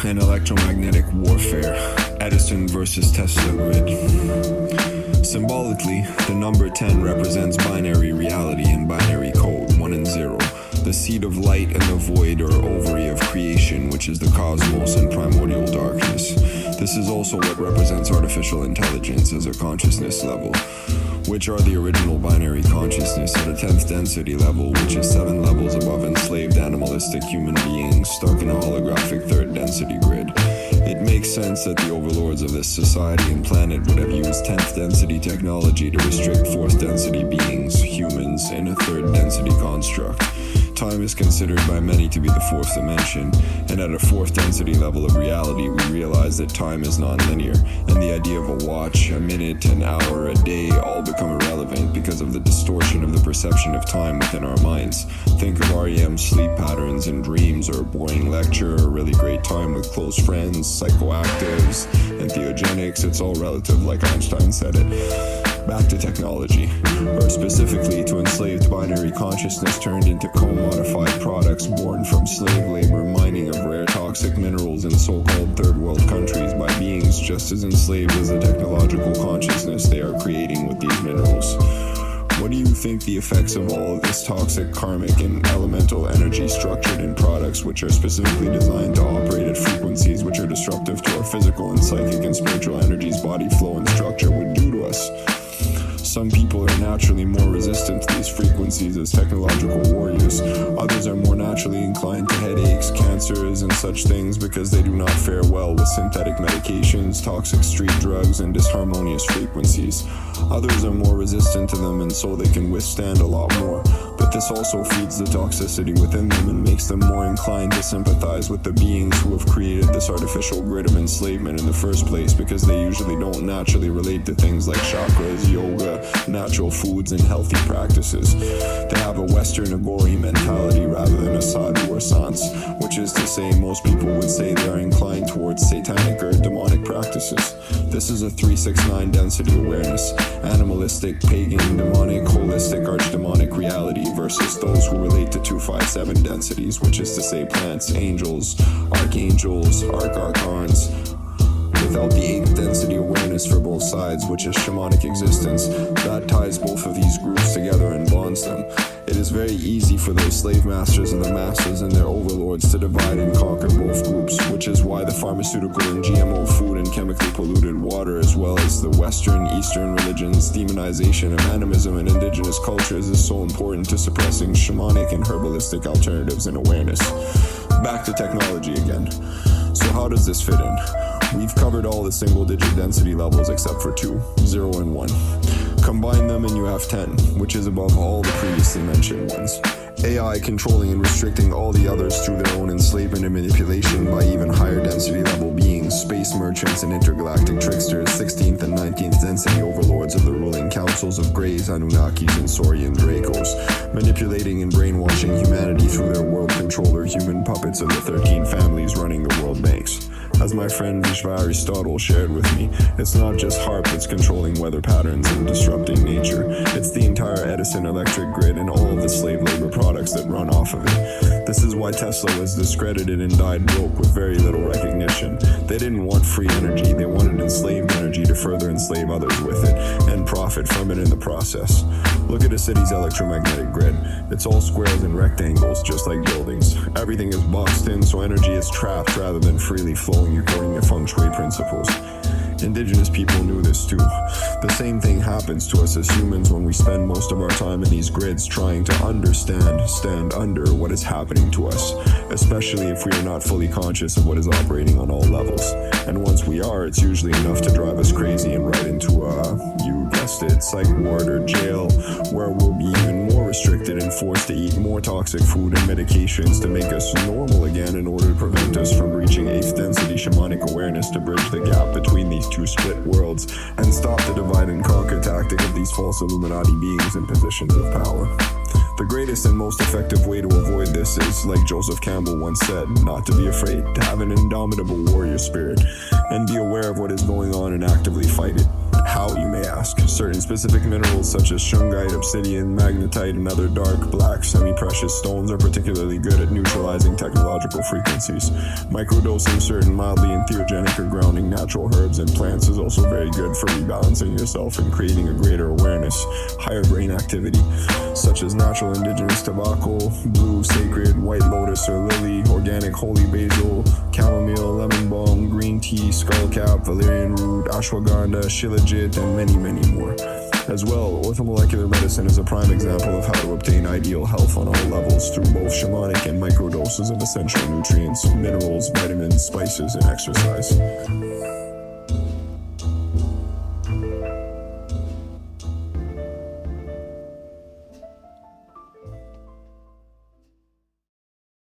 and electromagnetic warfare, Edison versus Tesla grid. Symbolically, the number 10 represents binary reality and binary code, 1 and 0, the seed of light and the void or ovary of creation, which is the cosmos and primordial darkness. This is also what represents artificial intelligence as a consciousness level, which are the original binary consciousness at a 10th density level, which is 7 levels above enslaved animalistic human beings stuck in a holographic 3rd density grid. It makes sense that the overlords of this society and planet would have used 10th density technology to restrict 4th density beings, humans, in a 3rd density construct. Time is considered by many to be the 4th dimension, and at a 4th density level of reality, we realize that time is non-linear, and the idea of a watch, a minute, an hour, a day all become irrelevant because of the distortion of the perception of time within our minds. Think of REM's sleep patterns and dreams, or a boring lecture, or a really great time with close friends, psychoactives, entheogenics. It's all relative, like Einstein said it. Back to technology, or specifically to enslaved binary consciousness turned into co-modified products born from slave labor mining of rare toxic minerals in so-called third world countries by beings just as enslaved as the technological consciousness they are creating with these minerals. What do you think the effects of all of this toxic, karmic, and elemental energy structured in products which are specifically designed to operate at frequencies which are disruptive to our physical and psychic and spiritual energies, body flow, and structure would do to us? Some people are naturally more resistant to these frequencies as technological warriors. Others are more naturally inclined to headaches, cancers, and such things because they do not fare well with synthetic medications, toxic street drugs, and disharmonious frequencies. Others are more resistant to them, and so they can withstand a lot more. But this also feeds the toxicity within them and makes them more inclined to sympathize with the beings who have created this artificial grid of enslavement in the first place, because they usually don't naturally relate to things like chakras, yoga, natural foods, and healthy practices. They have a Western Agori mentality rather than a sadhu or sans, which is to say most people would say they are inclined towards satanic or demonic practices. This is a 369 density awareness, animalistic, pagan, demonic, holistic, archdemonic reality versus those who relate to 257 densities, which is to say plants, angels, archangels, archons. Without the 8th density awareness for both sides, which is shamanic existence, that ties both of these groups together and bonds them. It is very easy for those slave masters and the masters and their overlords to divide and conquer both groups, which is why the pharmaceutical and GMO food and chemically polluted water, as well as the Western, Eastern religions' demonization of animism and indigenous cultures is so important to suppressing shamanic and herbalistic alternatives and awareness. Back to technology again. So how does this fit in? We've covered all the single-digit density levels except for 2, 0 and 1. Combine them and you have 10, which is above all the previously mentioned ones. AI controlling and restricting all the others through their own enslavement and manipulation by even higher density level beings, space merchants and intergalactic tricksters, 16th and 19th density overlords of the ruling councils of Greys, Anunnakis, and Saurian Dracos, manipulating and brainwashing humanity through their world controller human puppets of the 13 families running the world banks. As my friend Vishva Aristotle shared with me, it's not just HARP that's controlling weather patterns and disrupting nature. It's the entire Edison electric grid and all of the slave labor products that run off of it. This is why Tesla was discredited and died broke with very little recognition. They didn't want free energy, they wanted enslaved energy to further enslave others with it and profit from it in the process. Look at a city's electromagnetic grid. It's all squares and rectangles, just like buildings. Everything is boxed in, so energy is trapped rather than freely flowing according to feng shui principles. Indigenous people knew this too. The same thing happens to us as humans when we spend most of our time in these grids trying to stand under what is happening to us, especially if we are not fully conscious of what is operating on all levels. And once we are, it's usually enough to drive us crazy and right into you guessed it, psych ward or jail, where we'll be even more restricted and forced to eat more toxic food and medications to make us normal again in order to prevent us from reaching 8th density shamanic awareness to bridge the gap between these two split worlds and stop the divide and conquer tactic of these false Illuminati beings in positions of power. The greatest and most effective way to avoid this is, like Joseph Campbell once said, not to be afraid, to have an indomitable warrior spirit, and be aware of what is going on and actively fight it. How, you may ask? Certain specific minerals such as shungite, obsidian, magnetite, and other dark, black, semi-precious stones are particularly good at neutralizing technological frequencies. Microdosing certain mildly entheogenic or grounding natural herbs and plants is also very good for rebalancing yourself and creating a greater awareness, higher brain activity, such as natural indigenous tobacco, blue, sacred, white lotus or lily, organic holy basil, chamomile, lemon balm, green tea, skullcap, valerian root, ashwagandha, shilajit, and many, many more. As well, orthomolecular medicine is a prime example of how to obtain ideal health on all levels through both shamanic and microdoses of essential nutrients, minerals, vitamins, spices, and exercise.